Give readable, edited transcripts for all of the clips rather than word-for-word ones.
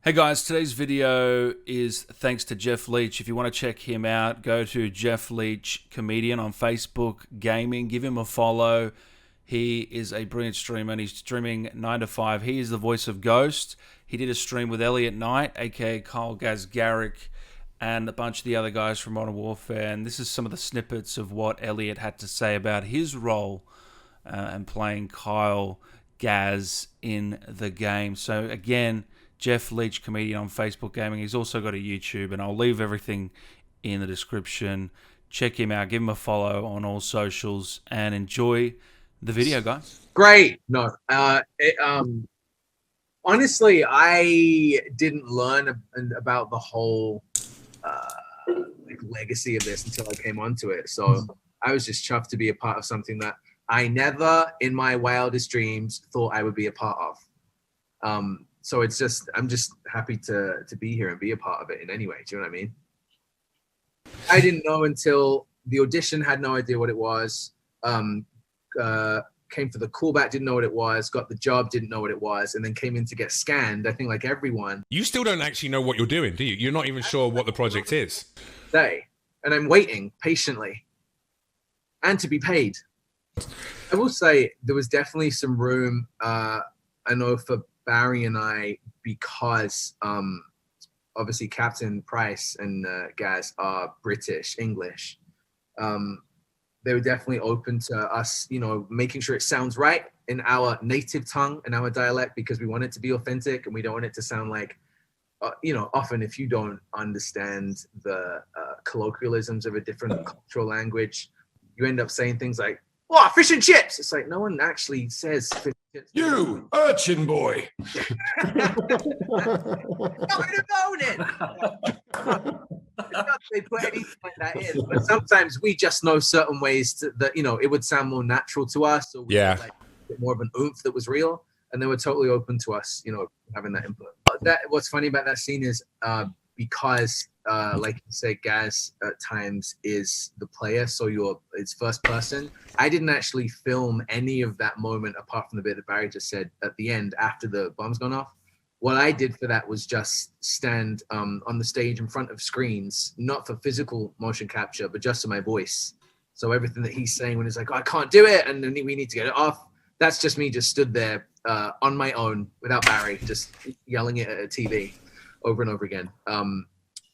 Hey guys, today's video is thanks to Jeff Leach. If you want to check him out, go to Jeff Leach Comedian on Facebook Gaming. Give him a follow. He is a brilliant streamer and he's streaming 9 to 5. He is the voice of Ghost. He did a stream with Elliot Knight, aka Kyle Gaz Garrick, and a bunch of the other guys from Modern Warfare. And this is some of the snippets of what Elliot had to say about his role and playing Kyle Gaz in the game. So again, Jeff Leach Comedian on Facebook Gaming. He's also got a YouTube, and I'll leave everything in the description. Check him out. Give him a follow on all socials, and enjoy the video, guys. Great. No, honestly, I didn't learn about the whole legacy of this until I came onto it. So I was just chuffed to be a part of something that I never, in my wildest dreams, thought I would be a part of. So it's just, I'm just happy to be here and be a part of it in any way. Do you know what I mean? I didn't know until the audition, had no idea what it was. Came for the callback, didn't know what it was. Got the job, didn't know what it was. And then came in to get scanned, I think like everyone. You still don't actually know what you're doing, do you? You're not even sure what the project is. And I'm waiting patiently and to be paid. I will say there was definitely some room, I know, for Barry and I, because obviously Captain Price and Gaz are British, English. They were definitely open to us, you know, making sure it sounds right in our native tongue and our dialect, because we want it to be authentic and we don't want it to sound like, you know, often if you don't understand the colloquialisms of a different cultural language, you end up saying things like, "Oh, fish and chips." It's like no one actually says fish and chips. You urchin boy. I would have known it. It's not they put anything like that in, but sometimes we just know certain ways that, you know, it would sound more natural to us, or we had, like, a bit more of an oomph that was real, and they were totally open to us, you know, having that input. What's funny about that scene is because like you say, Gaz at times is the player, so it's first person. I didn't actually film any of that moment apart from the bit that Barry just said at the end after the bomb's gone off. What I did for that was just stand on the stage in front of screens, not for physical motion capture, but just for my voice. So everything that he's saying when he's like, "Oh, I can't do it," and then we need to get it off, that's just me just stood there on my own without Barry, just yelling it at a TV over and over again.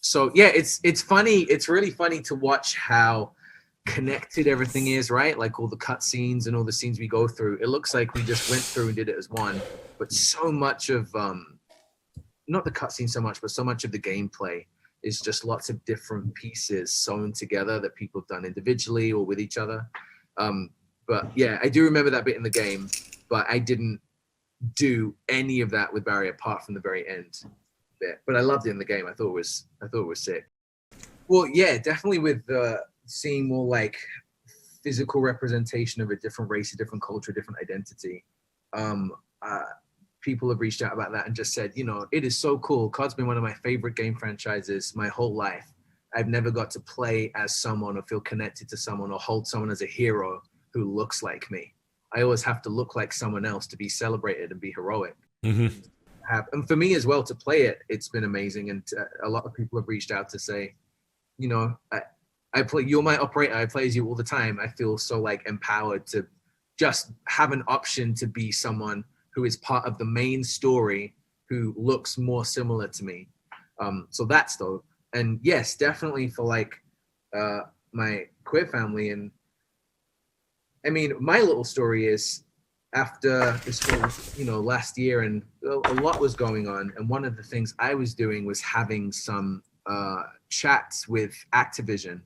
So yeah, it's funny. It's really funny to watch how connected everything is, right? Like all the cutscenes and all the scenes we go through. It looks like we just went through and did it as one, but so much of not the cutscene so much, but so much of the gameplay is just lots of different pieces sewn together that people have done individually or with each other. But yeah, I do remember that bit in the game, but I didn't do any of that with Barry apart from the very end bit. But I loved it in the game. I thought it was sick. Well, yeah, definitely with seeing more like physical representation of a different race, a different culture, a different identity. People have reached out about that and just said, you know, it is so cool. COD's been one of my favorite game franchises my whole life. I've never got to play as someone or feel connected to someone or hold someone as a hero who looks like me. I always have to look like someone else to be celebrated and be heroic. Mm-hmm. And for me as well to play it, it's been amazing. And a lot of people have reached out to say, you know, I play, you're my operator, I play as you all the time. I feel so like empowered to just have an option to be someone who is part of the main story who looks more similar to me. So that's dope. And yes, definitely for like my queer family. And I mean, my little story is after this whole, you know, last year, and a lot was going on. And one of the things I was doing was having some chats with Activision.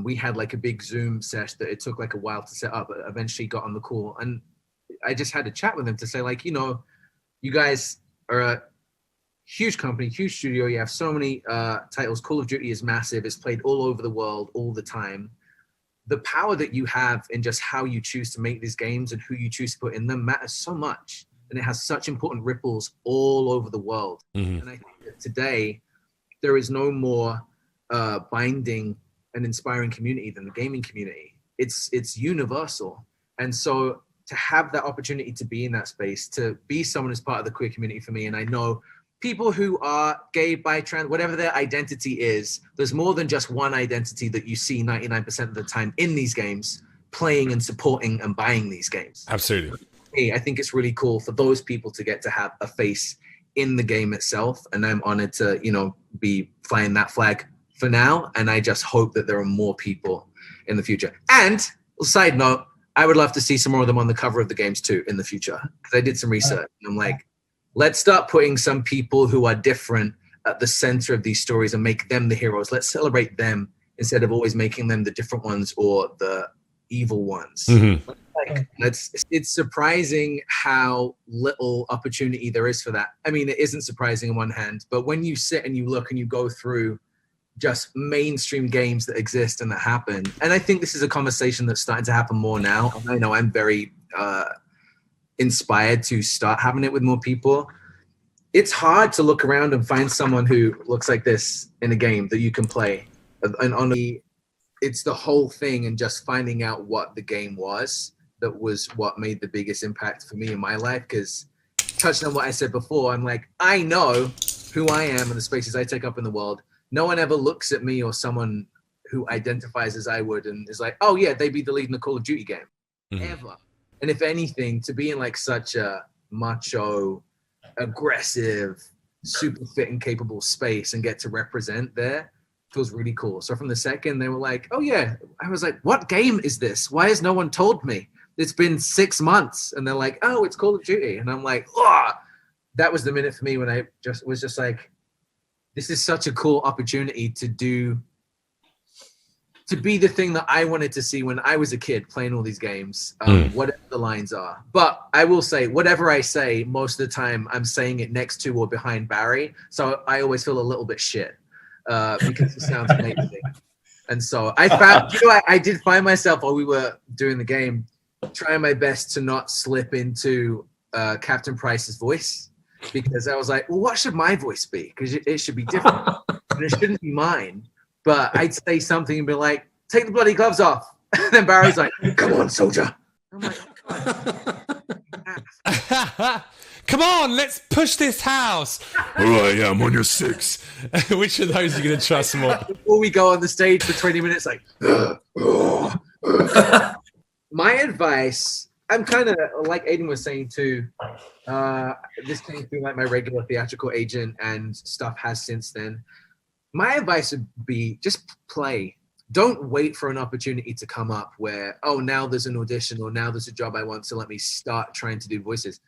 We had like a big Zoom session that it took like a while to set up, but eventually got on the call. And I just had a chat with them to say, like, you know, you guys are a huge company, huge studio. You have so many titles. Call of Duty is massive. It's played all over the world all the time. The power that you have in just how you choose to make these games and who you choose to put in them matters so much. And it has such important ripples all over the world. Mm-hmm. And I think that today there is no more binding and inspiring community than the gaming community. It's universal. And so to have that opportunity to be in that space, to be someone who's part of the queer community for me, and I know people who are gay, bi, trans, whatever their identity is, there's more than just one identity that you see 99% of the time in these games, playing and supporting and buying these games. Absolutely. I think it's really cool for those people to get to have a face in the game itself. And I'm honored to, be flying that flag for now. And I just hope that there are more people in the future. And side note, I would love to see some more of them on the cover of the games too in the future. Because I did some research and I'm like, let's start putting some people who are different at the center of these stories and make them the heroes. Let's celebrate them instead of always making them the different ones or the evil ones. Mm-hmm. Like, it's surprising how little opportunity there is for that. I mean, it isn't surprising on one hand, but when you sit and you look and you go through just mainstream games that exist and that happen, and I think this is a conversation that's starting to happen more now. I know I'm very inspired to start having it with more people. It's hard to look around and find someone who looks like this in a game that you can play. And it's the whole thing and just finding out what the game was that was what made the biggest impact for me in my life. Because touching on what I said before, I'm like, I know who I am and the spaces I take up in the world. No one ever looks at me or someone who identifies as I would and is like, oh yeah, they'd be the lead in the Call of Duty game. Ever. And if anything, to be in like such a macho, aggressive, super fit and capable space and get to represent there feels really cool. So from the second they were like, oh yeah, I was like, what game is this? Why has no one told me? It's been 6 months. And they're like, oh, it's Call of Duty. And I'm like, oh, that was the minute for me when I was just like, this is such a cool opportunity to be the thing that I wanted to see when I was a kid playing all these games, whatever the lines are. But I will say, whatever I say, most of the time I'm saying it next to or behind Barry. So I always feel a little bit shit because it sounds amazing. And so I found, I did find myself while we were doing the game, trying my best to not slip into Captain Price's voice, because I was like, well, what should my voice be? Because it should be different. And it shouldn't be mine. But I'd say something and be like, take the bloody gloves off. And then Barry's like, come on, soldier. I'm like, come on, let's push this house. All right, yeah, I'm on your 6. Which of those are you going to trust more? Before we go on the stage for 20 minutes, like, my advice, I'm kind of like Aiden was saying too, this came through like my regular theatrical agent and stuff has since then. My advice would be just play. Don't wait for an opportunity to come up where, oh, now there's an audition or now there's a job I want, so let me start trying to do voices.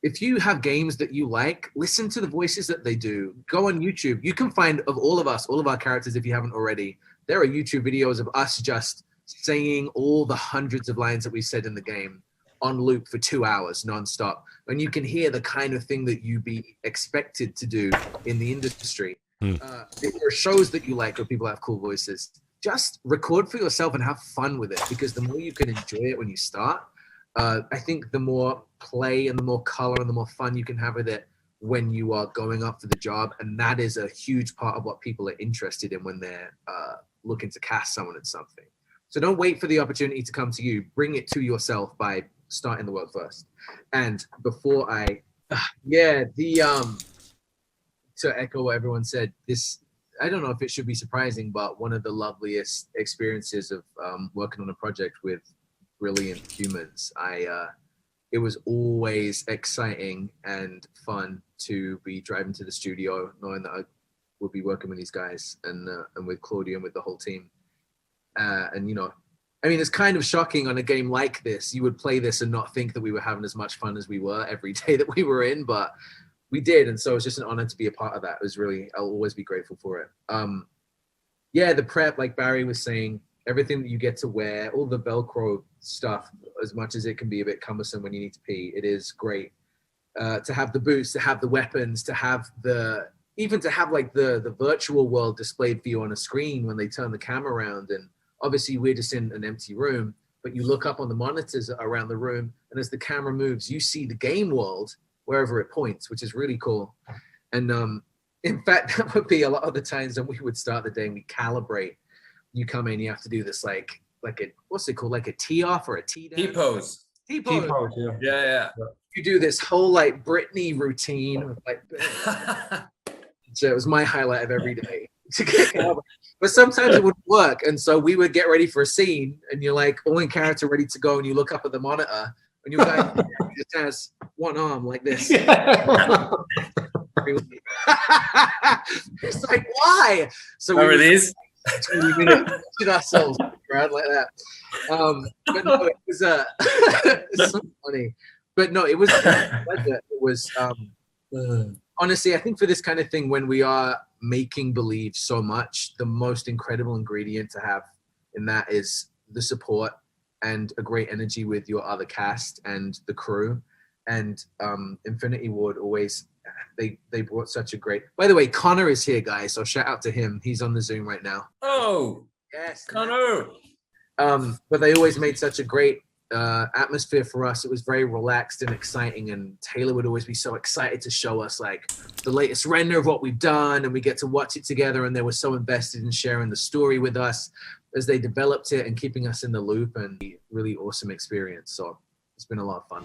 If you have games that you like, listen to the voices that they do. Go on YouTube. You can find, of all of us, all of our characters, if you haven't already, there are YouTube videos of us just saying all the hundreds of lines that we said in the game on loop for 2 hours nonstop. And you can hear the kind of thing that you be expected to do in the industry. If there are shows that you like where people have cool voices, just record for yourself and have fun with it, because the more you can enjoy it when you start, I think the more play and the more color and the more fun you can have with it when you are going up for the job. And that is a huge part of what people are interested in when they're looking to cast someone in something. So don't wait for the opportunity to come to you. Bring it to yourself by starting the work first. And before to echo what everyone said, this, I don't know if it should be surprising, but one of the loveliest experiences of working on a project with brilliant humans. It was always exciting and fun to be driving to the studio, knowing that I would be working with these guys and with Claudia and with the whole team. And I mean, it's kind of shocking on a game like this. You would play this and not think that we were having as much fun as we were every day that we were in, but we did. And so it's just an honor to be a part of that. It was really, I'll always be grateful for it. The prep, like Barry was saying, everything that you get to wear, all the Velcro stuff, as much as it can be a bit cumbersome when you need to pee, it is great. To have the boots, to have the weapons, to have even to have like the virtual world displayed for you on a screen when they turn the camera around. And obviously we're just in an empty room, but you look up on the monitors around the room, and as the camera moves, you see the game world wherever it points, which is really cool. And in fact, that would be a lot of the times when we would start the day and we calibrate. You come in, you have to do this like a, what's it called? Like a tee off or a tee down? T-pose. T-pose. T-pose, yeah. Yeah. you do this whole like Britney routine, like so it was my highlight of every day to get cowboy. But sometimes it wouldn't work, and so we would get ready for a scene, and you're like all in character, ready to go, and you look up at the monitor, and your guy just has one arm like this. It's like, why? So Remember these? 20 minutes to ourselves, right, like that. But no, it was it's so funny. But no, it was honestly, I think for this kind of thing, when we are making believe so much, the most incredible ingredient to have in that is the support and a great energy with your other cast and the crew. And Infinity Ward always, they brought such a great. By the way, Connor is here, guys, so shout out to him. He's on the Zoom right now. Oh, yes, Connor. But they always made such a great atmosphere for us. It was very relaxed and exciting, and Taylor would always be so excited to show us like the latest render of what we've done, and we get to watch it together, and they were so invested in sharing the story with us as they developed it and keeping us in the loop, and really awesome experience. So it's been a lot of fun.